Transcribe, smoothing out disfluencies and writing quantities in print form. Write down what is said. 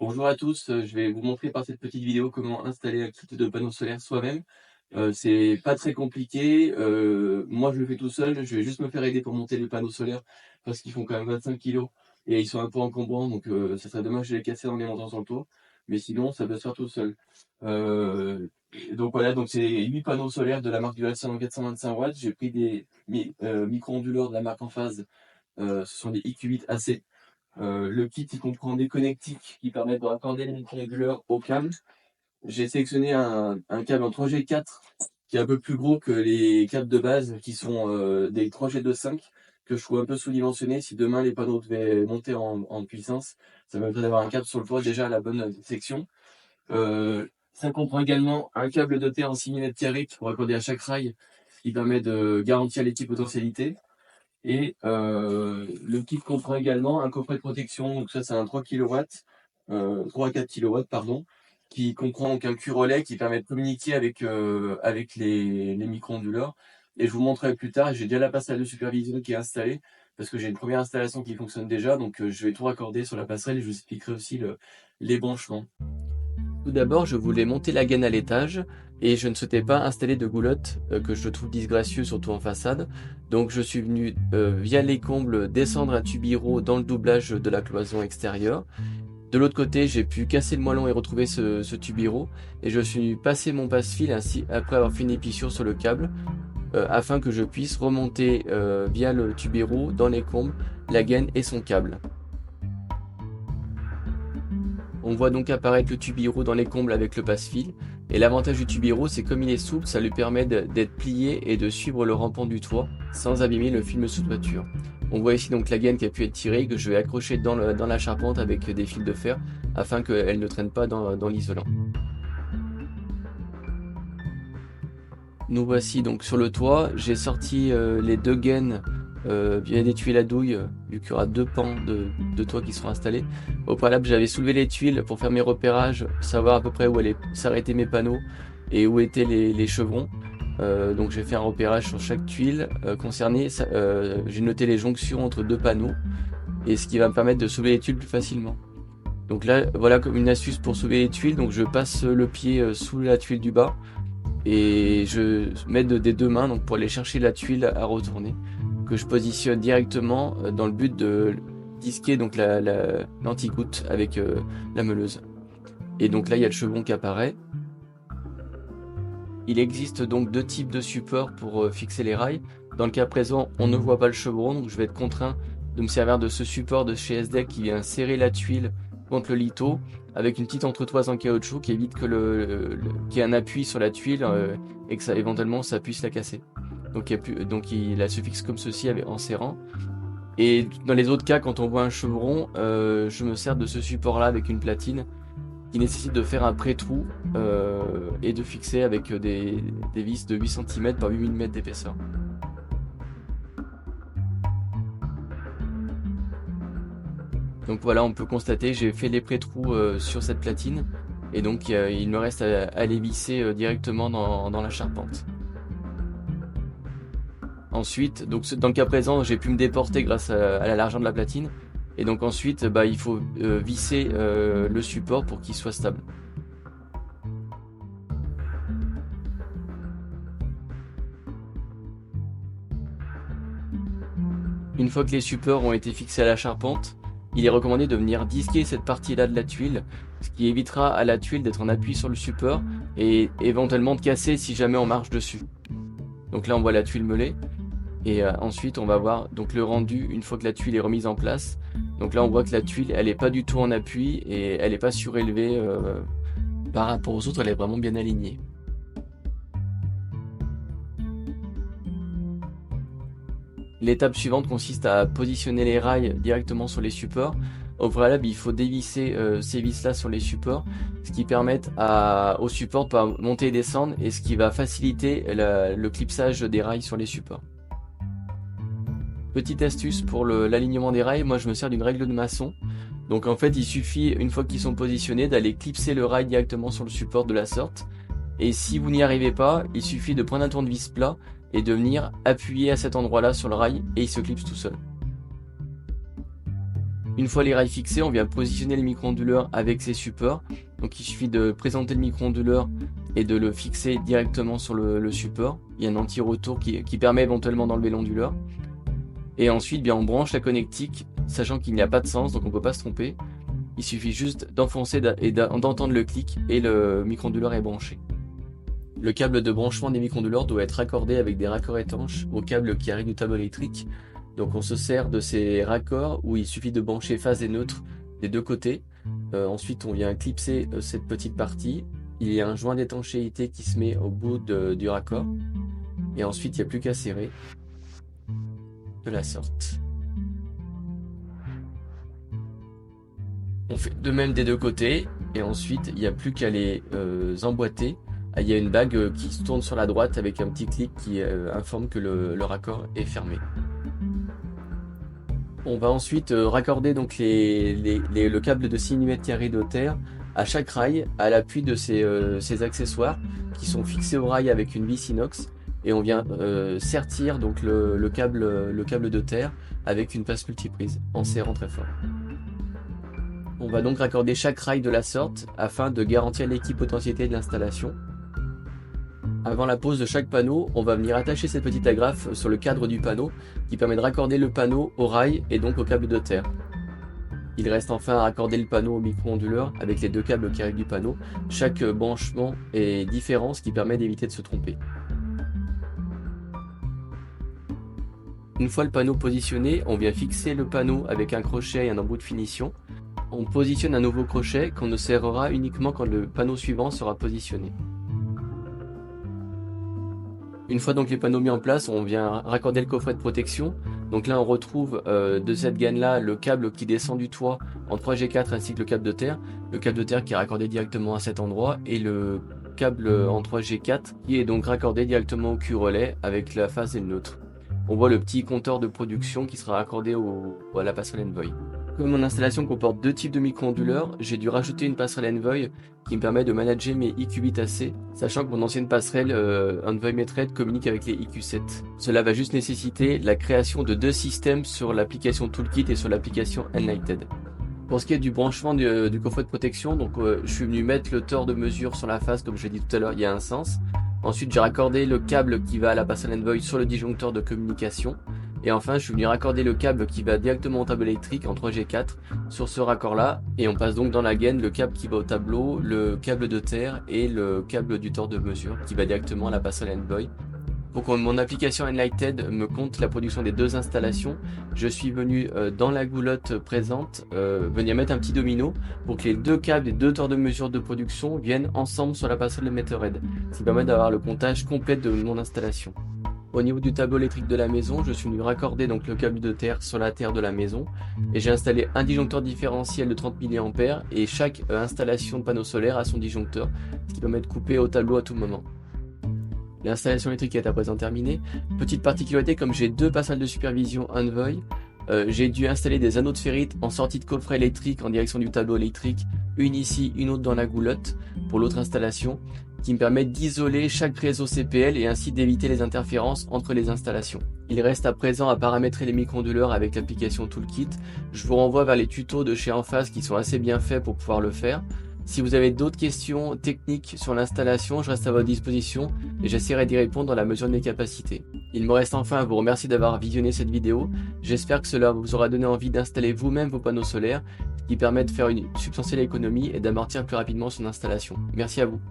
Bonjour à tous, je vais vous montrer par cette petite vidéo comment installer un kit de panneaux solaires soi-même. C'est pas très compliqué, moi je le fais tout seul, je vais juste me faire aider pour monter les panneaux solaires parce qu'ils font quand même 25 kilos et ils sont un peu encombrants donc ça serait dommage de les casser en les montant sur le toit. Mais sinon ça peut se faire tout seul. Donc voilà, donc c'est 8 panneaux solaires de la marque Duracell en 425 watts. J'ai pris des micro-onduleurs de la marque Enphase, ce sont des IQ8 AC. Le kit, il comprend des connectiques qui permettent de raccorder les micro-réguleurs au câble. J'ai sélectionné un câble en 3G4 qui est un peu plus gros que les câbles de base qui sont des 3G2.5 que je trouve un peu sous-dimensionné. Si demain les panneaux devaient monter en puissance, ça me permettrait d'avoir un câble sur le toit déjà à la bonne section. Ça comprend également un câble doté en 6 mm² pour raccorder à chaque rail, ce qui permet de garantir l'équipotentialité. Et le kit comprend également un coffret de protection, donc ça c'est un 3 kW, 3 à 4 kW pardon, qui comprend donc un cuir-relais qui permet de communiquer avec les micro-onduleurs. Et je vous montrerai plus tard, j'ai déjà la passerelle de supervision qui est installée, parce que j'ai une première installation qui fonctionne déjà, donc je vais tout raccorder sur la passerelle et je vous expliquerai aussi les branchements. Tout d'abord, je voulais monter la gaine à l'étage et je ne souhaitais pas installer de goulotte que je trouve disgracieux, surtout en façade. Donc je suis venu via les combles descendre un tubiro dans le doublage de la cloison extérieure. De l'autre côté, j'ai pu casser le moellon et retrouver ce tubiro et je suis venu passer mon passe-fil ainsi après avoir fait une épissure sur le câble afin que je puisse remonter via le tubiro dans les combles la gaine et son câble. On voit donc apparaître le tubiro dans les combles avec le passe-fil. Et l'avantage du tubiro, c'est comme il est souple, ça lui permet d'être plié et de suivre le rampant du toit sans abîmer le film sous toiture. On voit ici donc la gaine qui a pu être tirée, que je vais accrocher dans la charpente avec des fils de fer afin qu'elle ne traîne pas dans l'isolant. Nous voici donc sur le toit. J'ai sorti les deux gaines via des tuiles à douille, vu qu'il y aura deux pans de toit qui seront installés. Au préalable, j'avais soulevé les tuiles pour faire mes repérages, savoir à peu près où allaient s'arrêter mes panneaux et où étaient les chevrons. Donc j'ai fait un repérage sur chaque tuile concernée. J'ai noté les jonctions entre deux panneaux et ce qui va me permettre de soulever les tuiles plus facilement. Donc là, voilà comme une astuce pour soulever les tuiles. Donc je passe le pied sous la tuile du bas et je mets des deux mains donc pour aller chercher la tuile à retourner, que je positionne directement dans le but de disquer donc l'anti-goutte avec la meuleuse. Et donc là il y a le chevron qui apparaît. Il existe donc deux types de supports pour fixer les rails. Dans le cas présent, on ne voit pas le chevron, donc je vais être contraint de me servir de ce support de chez SDEC qui vient serrer la tuile contre le lito avec une petite entretoise en caoutchouc qui évite qu'il y ait un appui sur la tuile et que ça éventuellement ça puisse la casser. Donc il se fixe comme ceci en serrant. Et dans les autres cas, quand on voit un chevron, je me sers de ce support là avec une platine qui nécessite de faire un pré-trou et de fixer avec des vis de 8 cm par 8 mm d'épaisseur. Donc voilà, on peut constater, j'ai fait les pré-trous sur cette platine et donc il me reste à les visser directement dans la charpente. Ensuite, donc dans le cas présent, j'ai pu me déporter grâce à la largeur de la platine. Et donc ensuite, il faut visser le support pour qu'il soit stable. Une fois que les supports ont été fixés à la charpente, il est recommandé de venir disquer cette partie-là de la tuile, ce qui évitera à la tuile d'être en appui sur le support et éventuellement de casser si jamais on marche dessus. Donc là on voit la tuile meulée. Et ensuite on va voir donc le rendu une fois que la tuile est remise en place. Donc là on voit que la tuile elle est pas du tout en appui et elle est pas surélevée par rapport aux autres, elle est vraiment bien alignée. L'étape suivante consiste à positionner les rails directement sur les supports. Au préalable, il faut dévisser ces vis-là sur les supports, ce qui permet aux supports de pouvoir monter et descendre et ce qui va faciliter le clipsage des rails sur les supports. Petite astuce pour l'alignement des rails, moi je me sers d'une règle de maçon. Donc en fait il suffit, une fois qu'ils sont positionnés, d'aller clipser le rail directement sur le support de la sorte. Et si vous n'y arrivez pas, il suffit de prendre un tournevis plat et de venir appuyer à cet endroit là sur le rail et il se clipse tout seul. Une fois les rails fixés, on vient positionner le micro-onduleur avec ses supports. Donc il suffit de présenter le micro-onduleur et de le fixer directement sur le support. Il y a un anti-retour qui permet éventuellement d'enlever l'onduleur. Et ensuite, bien, on branche la connectique, sachant qu'il n'y a pas de sens, donc on ne peut pas se tromper. Il suffit juste d'enfoncer et d'entendre le clic et le micro-onduleur est branché. Le câble de branchement des micro-onduleurs doit être raccordé avec des raccords étanches au câble qui arrive du tableau électrique. Donc on se sert de ces raccords où il suffit de brancher phase et neutre des deux côtés. Ensuite on vient clipser cette petite partie. Il y a un joint d'étanchéité qui se met au bout du raccord. Et ensuite il n'y a plus qu'à serrer de la sorte. On fait de même des deux côtés. Et ensuite il n'y a plus qu'à les emboîter. Il y a une bague qui se tourne sur la droite avec un petit clic qui informe que le raccord est fermé. On va ensuite raccorder donc le câble de 6 mm de terre à chaque rail à l'appui de ces accessoires qui sont fixés au rail avec une vis inox et on vient sertir donc le câble de terre avec une passe multiprise en serrant très fort. On va donc raccorder chaque rail de la sorte afin de garantir l'équipotentialité de l'installation. Avant la pose de chaque panneau, on va venir attacher cette petite agrafe sur le cadre du panneau qui permet de raccorder le panneau au rail et donc au câble de terre. Il reste enfin à raccorder le panneau au micro-onduleur avec les deux câbles qui arrivent du panneau. Chaque branchement est différent, ce qui permet d'éviter de se tromper. Une fois le panneau positionné, on vient fixer le panneau avec un crochet et un embout de finition. On positionne un nouveau crochet qu'on ne serrera uniquement quand le panneau suivant sera positionné. Une fois donc les panneaux mis en place, on vient raccorder le coffret de protection. Donc là on retrouve de cette gaine là le câble qui descend du toit en 3G4 ainsi que le câble de terre. Le câble de terre qui est raccordé directement à cet endroit et le câble en 3G4 qui est donc raccordé directement au cul relais avec la phase et le neutre. On voit le petit compteur de production qui sera raccordé à la passerelle Envoy. Comme mon installation comporte deux types de micro-onduleurs, j'ai dû rajouter une passerelle Envoy qui me permet de manager mes IQ8AC, sachant que mon ancienne passerelle Envoy Methread communique avec les IQ7. Cela va juste nécessiter la création de deux systèmes sur l'application Toolkit et sur l'application Enlighted. Pour ce qui est du branchement du coffret de protection, donc je suis venu mettre le tore de mesure sur la face, comme je l'ai dit tout à l'heure, il y a un sens. Ensuite, j'ai raccordé le câble qui va à la passerelle Envoy sur le disjoncteur de communication. Et enfin, je suis venu raccorder le câble qui va directement au tableau électrique en 3G4 sur ce raccord-là. Et on passe donc dans la gaine le câble qui va au tableau, le câble de terre et le câble du tore de mesure qui va directement à la passerelle Envoy. Pour que mon application Enlighted me compte la production des deux installations, je suis venu dans la goulotte présente venir mettre un petit domino pour que les deux câbles et deux tores de mesure de production viennent ensemble sur la passerelle de Methread, ce qui permet d'avoir le comptage complet de mon installation. Au niveau du tableau électrique de la maison, je suis venu raccorder donc le câble de terre sur la terre de la maison et j'ai installé un disjoncteur différentiel de 30 mA et chaque installation de panneau solaire a son disjoncteur, ce qui permet de couper au tableau à tout moment. L'installation électrique est à présent terminée. Petite particularité, comme j'ai deux passerelles de supervision Envoy, j'ai dû installer des anneaux de ferrite en sortie de coffret électrique en direction du tableau électrique, une ici, une autre dans la goulotte pour l'autre installation, qui me permet d'isoler chaque réseau CPL et ainsi d'éviter les interférences entre les installations. Il reste à présent à paramétrer les micro-onduleurs avec l'application Toolkit. Je vous renvoie vers les tutos de chez Enphase qui sont assez bien faits pour pouvoir le faire. Si vous avez d'autres questions techniques sur l'installation, je reste à votre disposition et j'essaierai d'y répondre dans la mesure de mes capacités. Il me reste enfin à vous remercier d'avoir visionné cette vidéo. J'espère que cela vous aura donné envie d'installer vous-même vos panneaux solaires, ce qui permet de faire une substantielle économie et d'amortir plus rapidement son installation. Merci à vous.